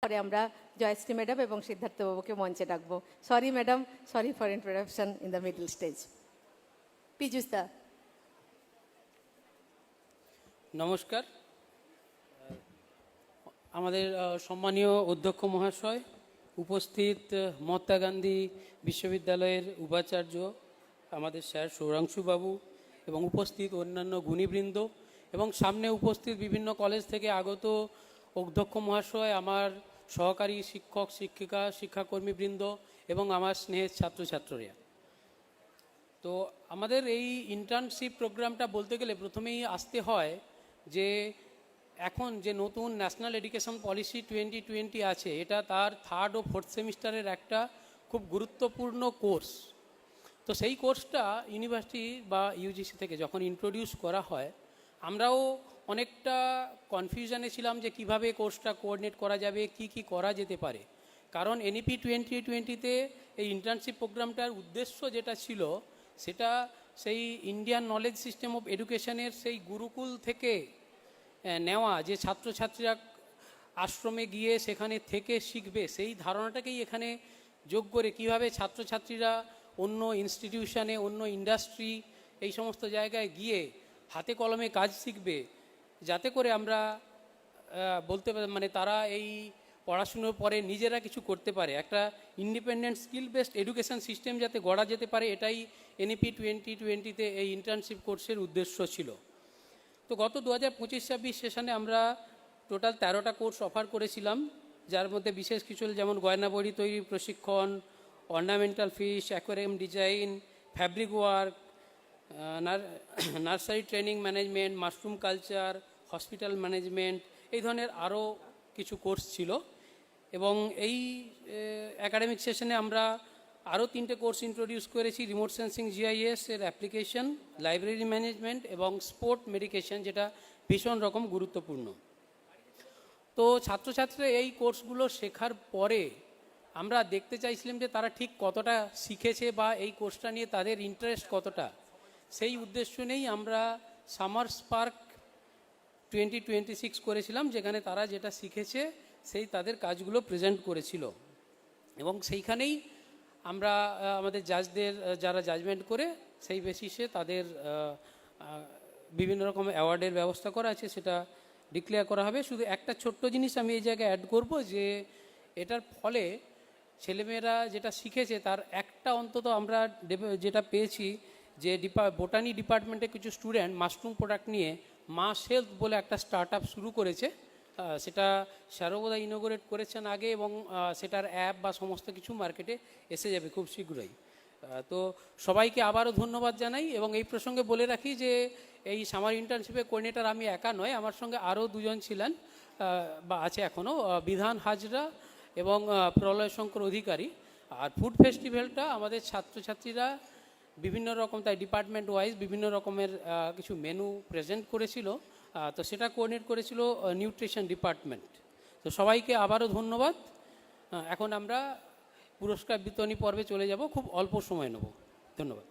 পরে আমরা জয়শ্রী ম্যাডাম এবং সিদ্ধার্থ বাবুকে মঞ্চে ডাকবো। Sorry madam, sorry for interruption in the middle stage. Piyush দা। নমস্কার। আমাদের সম্মানীয় অধ্যক্ষ মহাশয়, উপস্থিত মহাত্মা গান্ধী বিশ্ববিদ্যালয়ের উপাচার্য আমাদের স্যার সৌরাংশুবাবু এবং উপস্থিত অন্যান্য গুণীবৃন্দ এবং সামনে উপস্থিত বিভিন্ন কলেজ থেকে আগত অধ্যক্ষ মহাশয়, আমার সহকারী শিক্ষক শিক্ষিকা শিক্ষাকর্মীবৃন্দ এবং আমার স্নেহের ছাত্রছাত্রীরা। তো আমাদের এই ইন্টার্নশিপ প্রোগ্রামটা বলতে গেলে প্রথমেই আসতে হয় যে এখন যে নতুন ন্যাশনাল এডুকেশন পলিসি 2020 আছে, এটা তার 3rd ও 4th সেমিস্টারের একটা খুব গুরুত্বপূর্ণ কোর্স। তো সেই কোর্সটা ইউনিভার্সিটি বা ইউজিসি থেকে যখন ইন্ট্রোডিউস করা হয়, আমরাও অনেকটা কনফিউশনে ছিলাম যে কিভাবে কোর্সটা কোঅর্ডিনেট করা যাবে, কি করা যেতে পারে। কারণ এনইপি 2020-তে এই ইন্টার্নশিপ প্রোগ্রামটার উদ্দেশ্য যেটা ছিল, সেটা সেই ইন্ডিয়ান নলেজ সিস্টেম অফ এডুকেশনের সেই গুরুকুল থেকে নেওয়া, যে ছাত্রছাত্রীরা আশ্রমে গিয়ে সেখানে থেকে শিখবে, সেই ধারণাটাকেই এখানে যোগ করে কীভাবে ছাত্রছাত্রীরা অন্য ইনস্টিটিউশনে, অন্য ইন্ডাস্ট্রি, এই সমস্ত জায়গায় গিয়ে হাতে কলমে কাজ শিখবে, যাতে করে আমরা বলতে মানে তারা এই পড়াশুনোর পরে নিজেরা কিছু করতে পারে, একটা independent skill based education system যাতে গড়া যেতে পারে, এটাই এনইপি 2020-তে এই ইন্টার্নশিপ কোর্সের উদ্দেশ্য ছিল। তো গত 2025-26 সেশনে আমরা টোটাল 13টা কোর্স অফার করেছিলাম, যার মধ্যে বিশেষ কিছু যেমন গয়না বড়ি তৈরির প্রশিক্ষণ, ornamental fish, aquarium design, fabric work, nursery training management, mushroom culture, hospital management, এই ধরনের আরও কিছু কোর্স ছিল। এবং এই একাডেমিক সেশনে আমরা আরও 3টে কোর্স ইন্ট্রোডিউস করেছি, রিমোট সেন্সিং জিআইএস এর অ্যাপ্লিকেশন, লাইব্রেরি ম্যানেজমেন্ট এবং স্পোর্ট মেডিকেশন, যেটা ভীষণ রকম গুরুত্বপূর্ণ। তো ছাত্রছাত্রীরা এই কোর্সগুলো শেখার পরে আমরা দেখতে চাইছিলাম যে তারা ঠিক কতটা শিখেছে বা এই কোর্সটা নিয়ে তাদের ইন্টারেস্ট কতটা। সেই উদ্দেশ্য নিয়েই আমরা সামার স্পার্ক 2026 করেছিলাম, যেখানে তারা যেটা শিখেছে সেই তাদের কাজগুলো প্রেজেন্ট করেছিল। এবং সেইখানেই আমরা আমাদের জাজদের যারা জাজমেন্ট করে সেই বেসিসে তাদের বিভিন্ন রকম অ্যাওয়ার্ডের ব্যবস্থা করা আছে, সেটা ডিক্লেয়ার করা হবে। শুধু একটা ছোট্ট জিনিস আমি এই জায়গায় অ্যাড করব, যে এটার ফলে ছেলেমেয়েরা যেটা শিখেছে তার একটা অন্তত আমরা যেটা পেয়েছি, যে বোটানি ডিপার্টমেন্টে কিছু স্টুডেন্ট মাশরুম প্রোডাক্ট নিয়ে মাস হেলথ বলে একটা স্টার্ট আপ শুরু করেছে। সেটা স্যারবোধা ইনোগ্রেট করেছেন আগে, এবং সেটার অ্যাপ বা সমস্ত কিছু মার্কেটে এসে যাবে খুব শীঘ্রই। তো সবাইকে আবারও ধন্যবাদ জানাই। এবং এই প্রসঙ্গে বলে রাখি যে এই সামার ইন্টার্নশিপের কোঅর্ডিনেটর আমি একা নয়, আমার সঙ্গে আরও দুজন ছিলেন বা আছে এখনও, বিধান হাজরা এবং প্রলয় শঙ্কর অধিকারী। আর ফুড ফেস্টিভ্যালটা আমাদের ছাত্রছাত্রীরা বিভিন্ন রকম, তাই ডিপার্টমেন্ট ওয়াইজ বিভিন্ন রকমের কিছু মেনু প্রেজেন্ট করেছিল, তো সেটা কোঅর্ডিনেট করেছিল নিউট্রিশন ডিপার্টমেন্ট। তো সবাইকে আবারও ধন্যবাদ। এখন আমরা পুরস্কার বিতরণী পর্বে চলে যাব, খুব অল্প সময় নেব। ধন্যবাদ।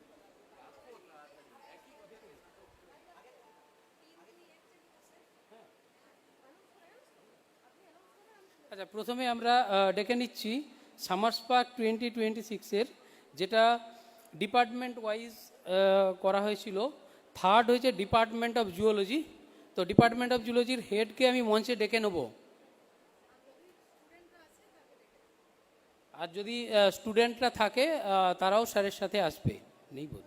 আচ্ছা, প্রথমে আমরা ডেকে নিচ্ছি সামার স্পার্ক 2026-এর, যেটা ডিপার্টমেন্ট ওয়াইজ করা হয়েছিল। 3rd হয়েছে ডিপার্টমেন্ট অফ জুওলজি। তো ডিপার্টমেন্ট অফ জুওলজির হেডকে আমি মঞ্চে ডেকে নেব, আর যদি স্টুডেন্টরা থাকে তারাও স্যারের সাথে আসবে। নেই বোধ।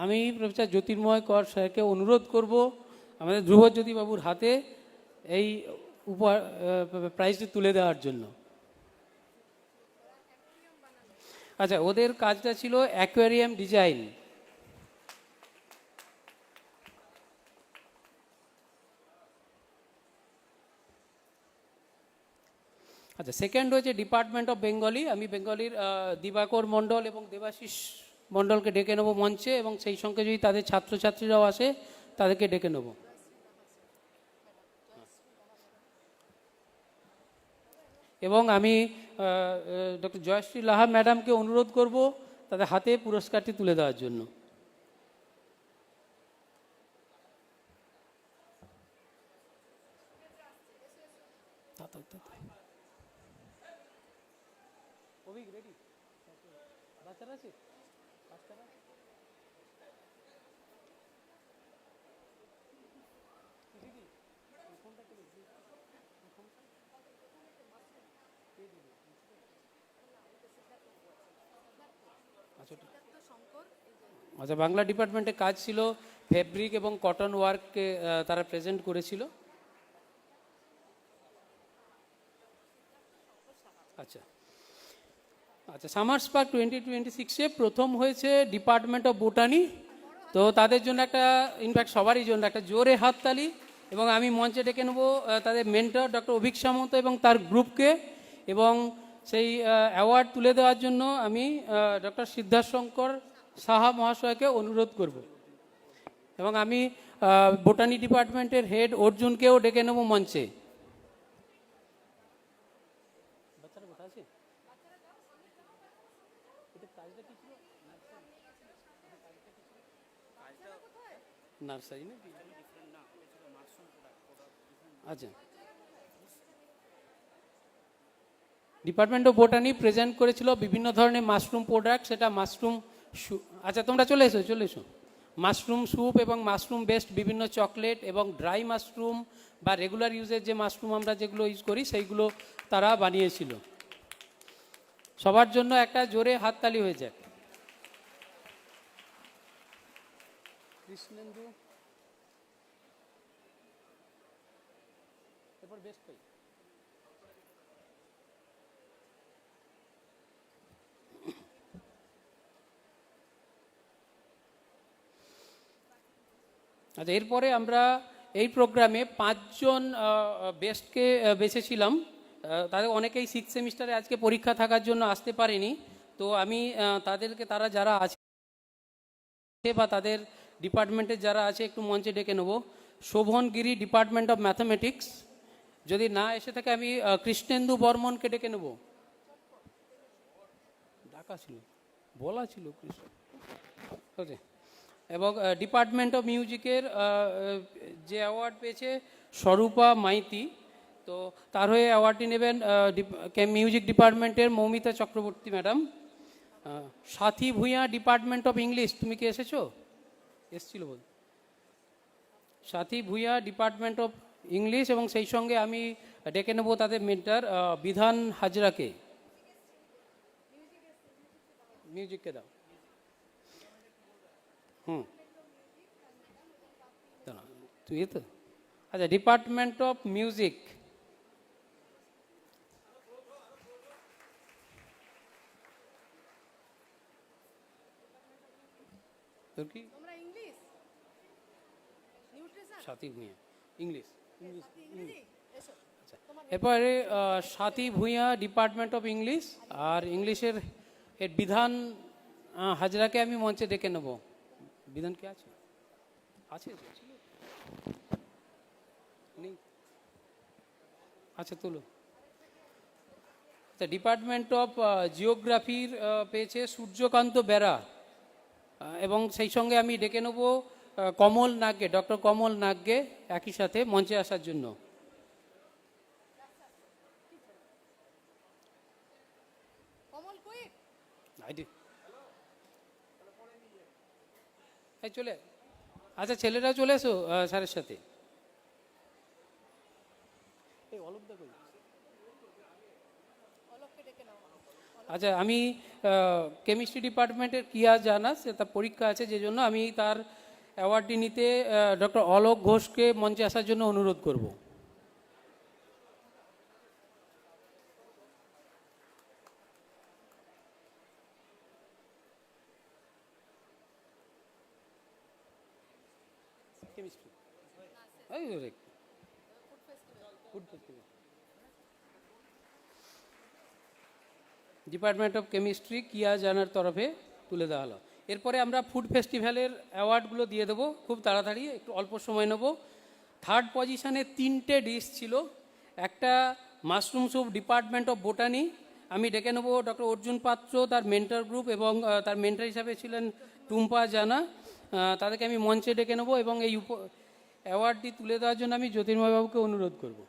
আমি প্রফেসর জ্যোতির্ময় কর স্যারকে অনুরোধ করব আমাদের ধ্রুবজ্যোতি বাবুর হাতে এই উপহার প্রাইজটি তুলে দেওয়ার জন্য। আচ্ছা, ওদের কাজটা ছিল অ্যাকোয়ারিয়াম ডিজাইন। আচ্ছা, সেকেন্ড হয়েছে ডিপার্টমেন্ট অফ বেঙ্গলি। আমি বেঙ্গলির দিবাকর মণ্ডল এবং দেবাশিস মণ্ডলকে ডেকে নেব মঞ্চে, এবং সেই সঙ্গে যদি তাদের ছাত্রছাত্রীরাও আসে তাদেরকে ডেকে নেব। এবং আমি ডক্টর জয়শ্রী লাহা ম্যাডামকে অনুরোধ করব তাদের হাতে পুরস্কারটি তুলে দেওয়ার জন্য। আচ্ছা, বাংলা ডিপার্টমেন্টে কাজ ছিল, ফেব্রিক এবং কটন ওয়ার্ককে তারা প্রেজেন্ট করেছিল। আচ্ছা আচ্ছা, সামার স্পার্ক 2026-এ প্রথম হয়েছে ডিপার্টমেন্ট অফ বোটানি। তো তাদের জন্য একটা, ইনফ্যাক্ট সবারই জন্য একটা জোরে হাততালি। এবং আমি মঞ্চে ডেকে নেব তাদের মেন্টর ডক্টর অভিক সামন্ত এবং তার গ্রুপকে। এবং সেই অ্যাওয়ার্ড তুলে দেওয়ার জন্য আমি ডক্টর সিদ্ধার্থশঙ্কর সাহা মহাশয়কে অনুরোধ করব। এবং আমি বোটানি ডিপার্টমেন্টের হেড অর্জুনকেও ডেকে নেব মঞ্চে। নার্সারি না, আচ্ছা, ডিপার্টমেন্ট অফ বোটানি প্রেজেন্ট করেছিল বিভিন্ন ধরনের মাশরুম প্রোডাক্ট। সেটা মাশরুম, আচ্ছা তোমরা চলে এসো। মাশরুম স্যুপ এবং মাশরুম বেসড বিভিন্ন চকলেট এবং ড্রাই মাশরুম বা রেগুলার ইউজের যে মাশরুম আমরা যেগুলো ইউজ করি সেইগুলো তারা বানিয়েছিল। সবার জন্য একটা জোরে হাততালি হয়ে যায়। কৃষ্ণেন্দু, এরপর বেস্ট পাই। আচ্ছা, এরপরে আমরা এই প্রোগ্রামে 5 জন বেস্টকে বেছেছিলাম। তাদের অনেকেই 6th সেমিস্টারে আজকে পরীক্ষা থাকার জন্য আসতে পারেনি। তো আমি তাদেরকে, তারা যারা আছে বা তাদের ডিপার্টমেন্টের যারা আছে একটু মঞ্চে ডেকে নেব। শোভন গিরি, ডিপার্টমেন্ট অফ ম্যাথামেটিক্স। যদি না এসে থাকে আমি কৃষ্ণেন্দু বর্মনকে ডেকে নেব। ডাকা ছিল, বলা ছিল কৃষ্ণ। ওকে। এবং ডিপার্টমেন্ট অফ মিউজিকের যে অ্যাওয়ার্ড পেয়েছে স্বরূপা মাইতি, তো তার হয়ে অ্যাওয়ার্ডটি নেবেন মিউজিক ডিপার্টমেন্টের Moumita Chakraborty madam. Sathi Bhuiyan, department of English. তুমি কি এসেছো? এসছিল বল। সাথী ভূঁইয়া, ডিপার্টমেন্ট অফ ইংলিশ। এবং সেই সঙ্গে আমি ডেকে নেব তাদের মেন্টর বিধান হাজরাকে। মিউজিককে দাও। তুই তো আচ্ছা, ডিপার্টমেন্ট অফ মিউজিক। তোর কি? সাথী ভূঁইয়া, ইংলিশ। আচ্ছা, এরপরে সাথী ভূঁইয়া, ডিপার্টমেন্ট অফ ইংলিশ। আর ইংলিশের হেড বিধান হাজরাকে আমি মঞ্চে ডেকে নেব। বিধান কি আছে? নেই? আচ্ছা, তুলো। আচ্ছা, ডিপার্টমেন্ট অফ জিওগ্রাফির পেয়েছে সূর্যকান্ত বেরা। এবং সেই সঙ্গে আমি ডেকে নেব কমল নাগকে, ডক্টর কমল নাগকে একই সাথে মঞ্চে আসার জন্য। চলে, আচ্ছা ছেলেরা চলে এসো স্যারের সাথে। আচ্ছা, আমি কেমিস্ট্রি ডিপার্টমেন্টের কিয়া জানাস, তার পরীক্ষা আছে, যে জন্য আমি তার অ্যাওয়ার্ডটি নিতে ডক্টর অলোক ঘোষকে মঞ্চে আসার জন্য অনুরোধ করব। ডিপার্টমেন্ট অফ কেমিস্ট্রি কিয়া জানার তরফে তুলে দেওয়া হলো। এরপরে আমরা ফুড ফেস্টিভ্যালের অ্যাওয়ার্ডগুলো দিয়ে দেবো খুব তাড়াতাড়ি, একটু অল্প সময় নেব। 3rd পজিশনে 3টে ডিশ ছিল। একটা mushroom soup department of botany, আমি ডেকে নেব ডক্টর অর্জুন পাত্র, তার মেন্টর গ্রুপ এবং তার মেন্টর হিসাবে ছিলেন টুম্পা জানা। তাদেরকে আমি মঞ্চে ডেকে নেব এবং এই অ্যাওয়ার্ডটি তুলে দেওয়ার জন্য আমি জ্যোতির্ময় বাবুকে অনুরোধ করব।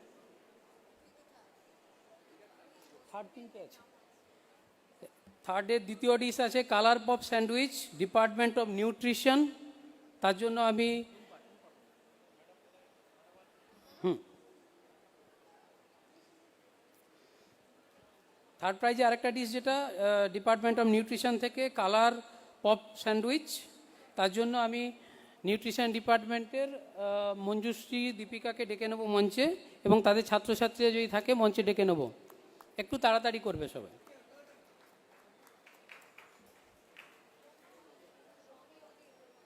থার্ডের দ্বিতীয় ডিশ আছে colour pop sandwich, department of nutrition. তার জন্য আমি থার্ড প্রাইজে আরেকটা ডিশ যেটা ডিপার্টমেন্ট অফ নিউট্রিশন থেকে কালার পপ স্যান্ডউইচ, তার জন্য আমি নিউট্রিশন ডিপার্টমেন্টের মঞ্জুশ্রী দীপিকাকে ডেকে নেব মঞ্চে এবং তাদের ছাত্রছাত্রীরা যদি থাকে মঞ্চে ডেকে নেব। একটু তাড়াতাড়ি করবে সবাই।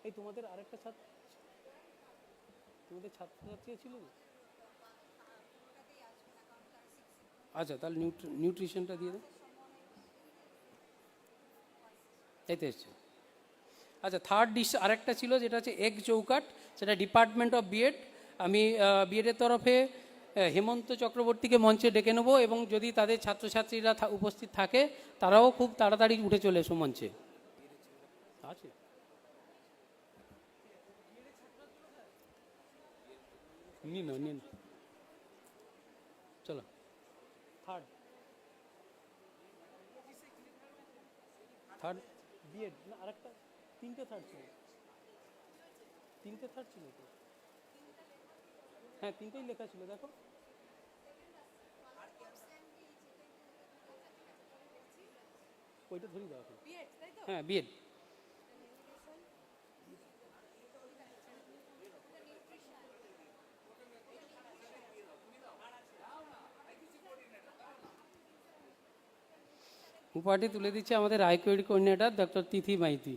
এই তোমাদের আরেকটা তোমাদের ছাত্রছাত্রী ছিল? আচ্ছা, তাহলে নিউট্রিশনটা দিয়ে দাও। এই তো এসছে। আচ্ছা, থার্ড ডিশ আরেকটা ছিল যেটা হচ্ছে এগ চৌকাট, সেটা ডিপার্টমেন্ট অফ বিএড। আমি বিএডের তরফে হেমন্ত চক্রবর্তীকে মঞ্চে ডেকে নেবো এবং যদি তাদের ছাত্রছাত্রীরা উপস্থিত থাকে তারাও খুব তাড়াতাড়ি উঠে চলে এসো মঞ্চে। আছে নিন চলো। থার্ড বিএড না, আরেকটা তিনটে থার্ড ছিল তো। হ্যাঁ, তিনটেই লেখা ছিল, দেখো। ওইটা ধরি দাও এখন। হ্যাঁ, বিএড। উপাটি তুলে দিচ্ছে আমাদের আইকিউডি কোঅর্ডিনেটর ডক্টর তিথি মাইতি।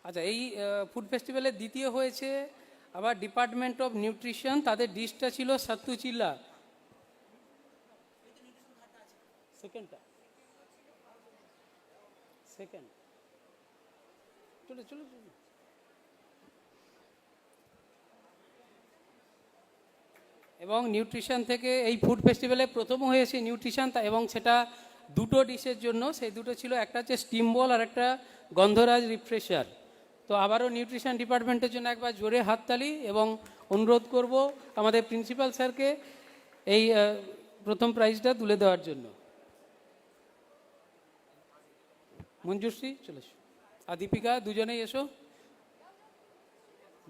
আচ্ছা, এই ফুড ফেস্টিভ্যালের দ্বিতীয় হয়েছে আবার ডিপার্টমেন্ট অফ নিউট্রিশন, তাদের ডিশটা ছিল সাত্তু চিল্লা। সেকেন্ড চলো। এবং নিউট্রিশন থেকে এই ফুড ফেস্টিভ্যালে প্রথম হয়েছে নিউট্রিশন, এবং সেটা দুটো ডিশের জন্য। সেই দুটো ছিল, একটা হচ্ছে স্টিম বল আর একটা গন্ধরাজ রিফ্রেশার। তো আবারও নিউট্রিশন ডিপার্টমেন্টের জন্য একবার জোরে হাততালি এবং অনুরোধ করব আমাদের প্রিন্সিপাল স্যারকে এই প্রথম প্রাইজটা তুলে দেওয়ার জন্য। মঞ্জুশ্রী চলে এসো, আর দীপিকা, দুজনেই এসো,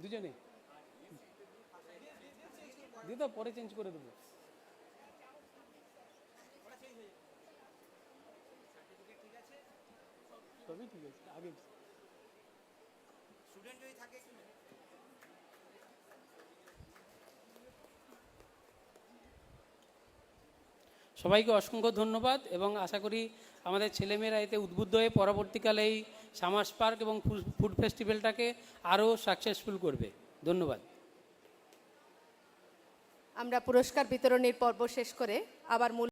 দুজনেই দিদা, পরে চেঞ্জ করে দেবো। সবই ঠিক আছে, আগে সবাইকে অসংখ্য ধন্যবাদ এবং আশা করি আমাদের ছেলেমেয়েরা এতে উদ্বুদ্ধ হয়ে পরবর্তীকালে এই সামার্স পার্ক এবং ফুড ফেস্টিভ্যালটাকে আরও সাকসেসফুল করবে। ধন্যবাদ। আমরা পুরস্কার বিতরণের পর্ব শেষ করে আবার মূল